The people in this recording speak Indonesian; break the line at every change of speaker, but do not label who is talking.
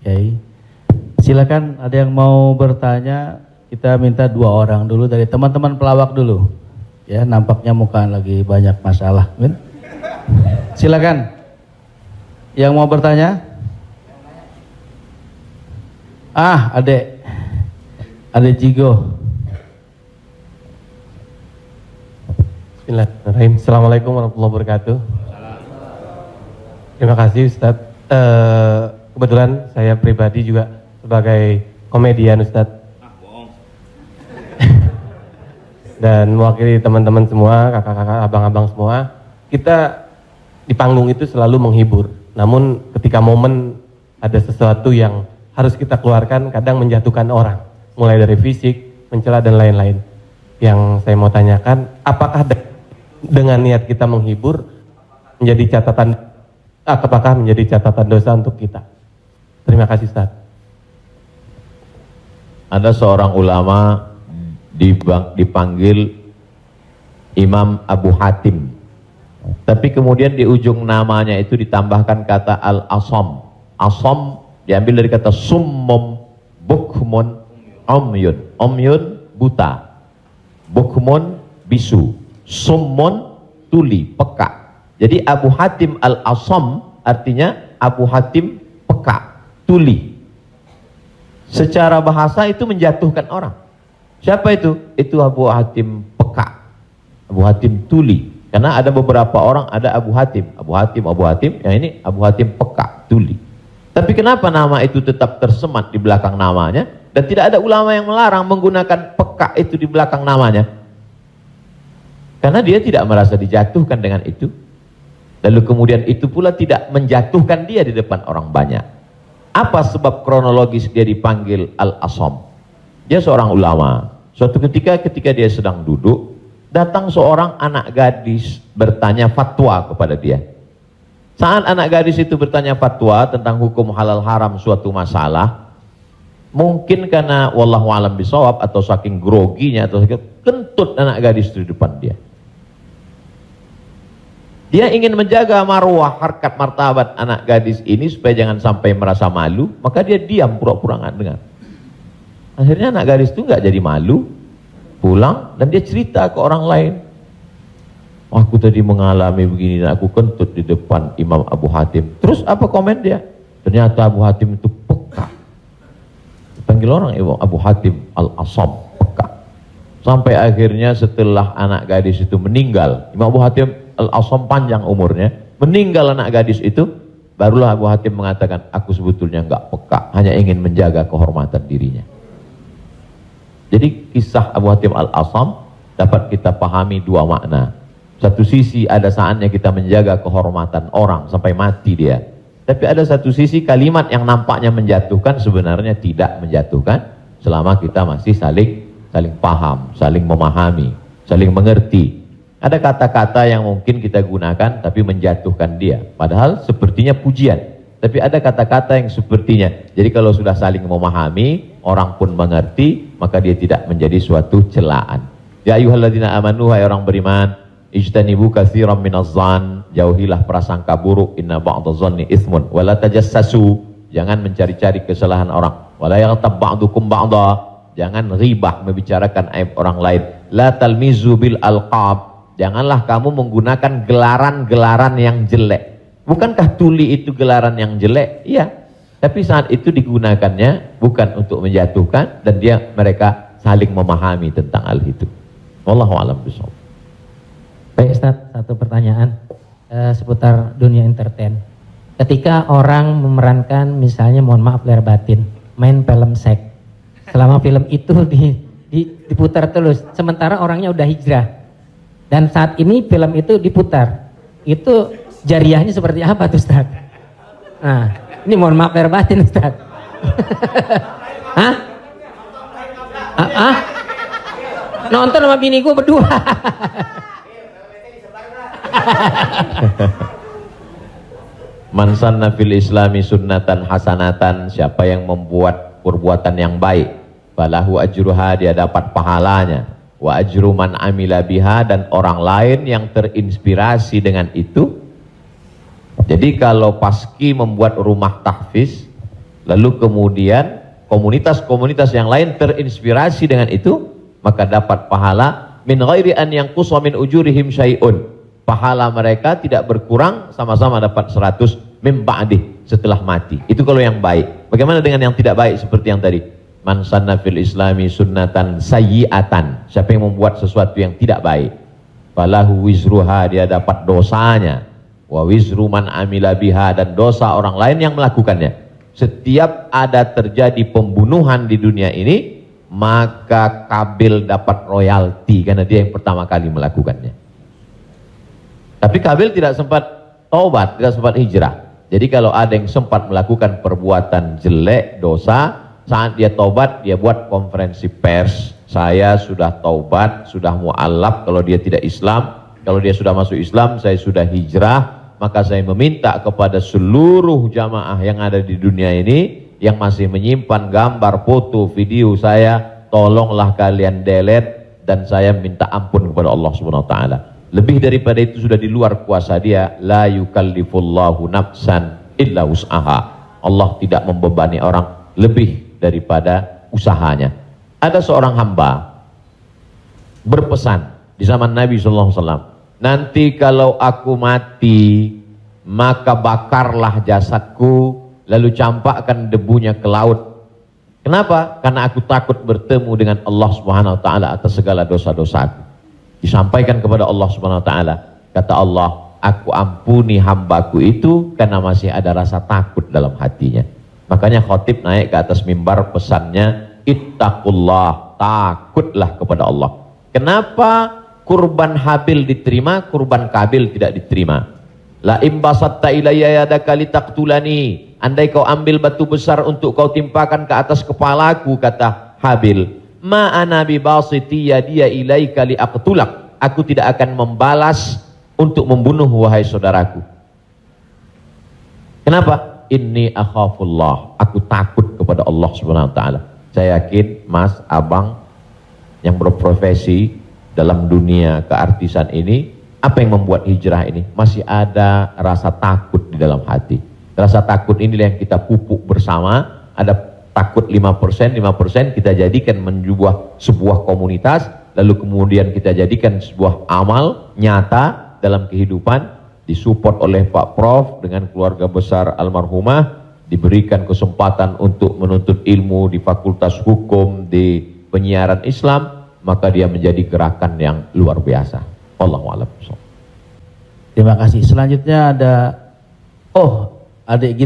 Kiai. Silakan, ada yang mau bertanya? Kita minta 2 orang dulu dari teman-teman pelawak dulu. Ya, nampaknya muka lagi banyak masalah. Silakan. Yang mau bertanya? Adek. Adek Jigo.
Bismillahirrahmanirrahim. Assalamualaikum warahmatullahi wabarakatuh. Terima kasih Ustadz. Kebetulan saya pribadi juga sebagai komedian Ustadz. Dan mewakili teman-teman semua, kakak-kakak, abang-abang semua, kita di panggung itu selalu menghibur. Namun ketika momen ada sesuatu yang harus kita keluarkan, kadang menjatuhkan orang, mulai dari fisik, mencela dan lain-lain. Yang saya mau tanyakan, apakah dengan niat kita menghibur menjadi catatan, apakah menjadi catatan dosa untuk kita? Terima kasih Ustaz.
Ada seorang ulama dipanggil Imam Abu Hatim, tapi kemudian di ujung namanya itu ditambahkan kata Al-Asam. Asam diambil dari kata summum, bukmun, umyun. Umyun buta, bukmun bisu, summun tuli, peka. Jadi Abu Hatim Al-Asam artinya Abu Hatim peka, tuli. Secara bahasa itu menjatuhkan orang. Siapa itu? Itu Abu Hatim peka, Abu Hatim tuli. Karena ada beberapa orang, ada Abu Hatim, yang ini Abu Hatim peka, tuli. Tapi kenapa nama itu tetap tersemat di belakang namanya, dan tidak ada ulama yang melarang menggunakan peka itu di belakang namanya? Karena dia tidak merasa dijatuhkan dengan itu. Lalu kemudian itu pula tidak menjatuhkan dia di depan orang banyak. Apa sebab kronologis dia dipanggil Al-Asam? Dia seorang ulama. Suatu ketika dia sedang duduk, datang seorang anak gadis bertanya fatwa kepada dia. Saat anak gadis itu bertanya fatwa tentang hukum halal haram suatu masalah, mungkin karena wallahu alam bisawab atau saking groginya atau kentut anak gadis itu di depan dia. Dia ingin menjaga marwah, harkat, martabat anak gadis ini supaya jangan sampai merasa malu, maka dia diam, pura-pura nggak dengar. Akhirnya anak gadis itu nggak jadi malu, pulang dan dia cerita ke orang lain. Aku tadi mengalami begini dan aku kentut di depan Imam Abu Hatim. Terus apa komen dia? Ternyata Abu Hatim itu peka. Dipanggil orang Abu Hatim Al-Asam, peka. Sampai akhirnya setelah anak gadis itu meninggal, Imam Abu Hatim Al-Asam panjang umurnya, meninggal anak gadis itu, barulah Abu Hatim mengatakan, aku sebetulnya nggak peka, hanya ingin menjaga kehormatan dirinya. Jadi kisah Abu Hatim Al-Asam dapat kita pahami 2 makna. Satu sisi ada saatnya kita menjaga kehormatan orang sampai mati dia. Tapi ada satu sisi kalimat yang nampaknya menjatuhkan sebenarnya tidak menjatuhkan selama kita masih saling paham, saling memahami, saling mengerti. Ada kata-kata yang mungkin kita gunakan tapi menjatuhkan dia. Padahal sepertinya pujian. Tapi ada kata-kata yang sepertinya. Jadi kalau sudah saling memahami, orang pun mengerti, maka dia tidak menjadi suatu celaan. Ya ayyuhalladzina amanu, hai orang beriman, ijtanibu katsiran minadh-dhann, jauhilah prasangka buruk, inna ba'dadh-dhanni itsmun, wala tajassasu, jangan mencari-cari kesalahan orang, wala yaghtab ba'dukum ba'dha, jangan ribah membicarakan aib orang lain, la talmizu bil alqab, janganlah kamu menggunakan gelaran-gelaran yang jelek. Bukankah tuli itu gelaran yang jelek? Iya. Tapi saat itu digunakannya bukan untuk menjatuhkan, dan mereka saling memahami tentang hal itu. Wallahu a'lam bishawab.
Baik Ustaz, satu pertanyaan seputar dunia entertain. Ketika orang memerankan misalnya, mohon maaf lahir batin, main film seks, selama film itu diputar terus, sementara orangnya udah hijrah, dan saat ini film itu diputar, itu jariahnya seperti apa tuh Ustaz? Nah, ini mohon maaf lahir batin Ustaz. Hah? Nonton sama bini gue berdua.
Man sanna fil islami sunnatan hasanatan, siapa yang membuat perbuatan yang baik, falahu ajruha, dia dapat pahalanya, wa ajru man amila biha, dan orang lain yang terinspirasi dengan itu. Jadi kalau paski membuat rumah tahfiz, lalu kemudian komunitas-komunitas yang lain terinspirasi dengan itu, maka dapat pahala min ghairi an yanqusa min ujurihim syai'un. Pahala mereka tidak berkurang, sama-sama dapat 100 min ba'dih, setelah mati. Itu kalau yang baik. Bagaimana dengan yang tidak baik seperti yang tadi? Man sanna fil islami sunnatan sayyi'atan. Siapa yang membuat sesuatu yang tidak baik, falahu wizruha, dia dapat dosanya, wa wizru man amila biha, dan dosa orang lain yang melakukannya. Setiap ada terjadi pembunuhan di dunia ini, maka Kabil dapat royalti karena dia yang pertama kali melakukannya. Tapi Kabil tidak sempat taubat, tidak sempat hijrah. Jadi kalau ada yang sempat melakukan perbuatan jelek, dosa, saat dia taubat, dia buat konferensi pers. Saya sudah taubat, sudah mu'alaf kalau dia tidak Islam. Kalau dia sudah masuk Islam, saya sudah hijrah. Maka saya meminta kepada seluruh jamaah yang ada di dunia ini yang masih menyimpan gambar, foto, video saya, tolonglah kalian delete, dan saya minta ampun kepada Allah Subhanahu wa taala. Lebih daripada itu sudah di luar kuasa dia. La yukallifullahu nafsan illa wus'aha. Allah tidak membebani orang lebih daripada usahanya. Ada seorang hamba berpesan di zaman Nabi SAW, nanti kalau aku mati, maka bakarlah jasadku, lalu campakkan debunya ke laut. Kenapa? Karena aku takut bertemu dengan Allah Subhanahu wa taala atas segala dosa-dosaku. Disampaikan kepada Allah Subhanahu wa taala. Kata Allah, aku ampuni hambaku itu karena masih ada rasa takut dalam hatinya. Makanya khatib naik ke atas mimbar, pesannya ittaqullah, takutlah kepada Allah. Kenapa kurban Habil diterima, kurban Kabil tidak diterima? La imbasatta ilayya yadaka litaqtulani, andai kau ambil batu besar untuk kau timpakan ke atas kepalaku, kata Habil, ma ana bibasiti yadiya ilaika liaqtulak, aku tidak akan membalas untuk membunuh wahai saudaraku. Kenapa? Inni akhafullah, aku takut kepada Allah Subhanahu wa taala. Saya yakin Mas, Abang yang berprofesi dalam dunia keartisan ini, apa yang membuat hijrah ini? Masih ada rasa takut di dalam hati. Rasa takut inilah yang kita pupuk bersama. Ada takut 5%, 5% kita jadikan menjadi sebuah komunitas, lalu kemudian kita jadikan sebuah amal nyata dalam kehidupan, disupport oleh Pak Prof dengan keluarga besar almarhumah, diberikan kesempatan untuk menuntut ilmu di Fakultas Hukum, di penyiaran Islam, maka dia menjadi gerakan yang luar biasa. Allahu a'lam.
Terima kasih. Selanjutnya ada adik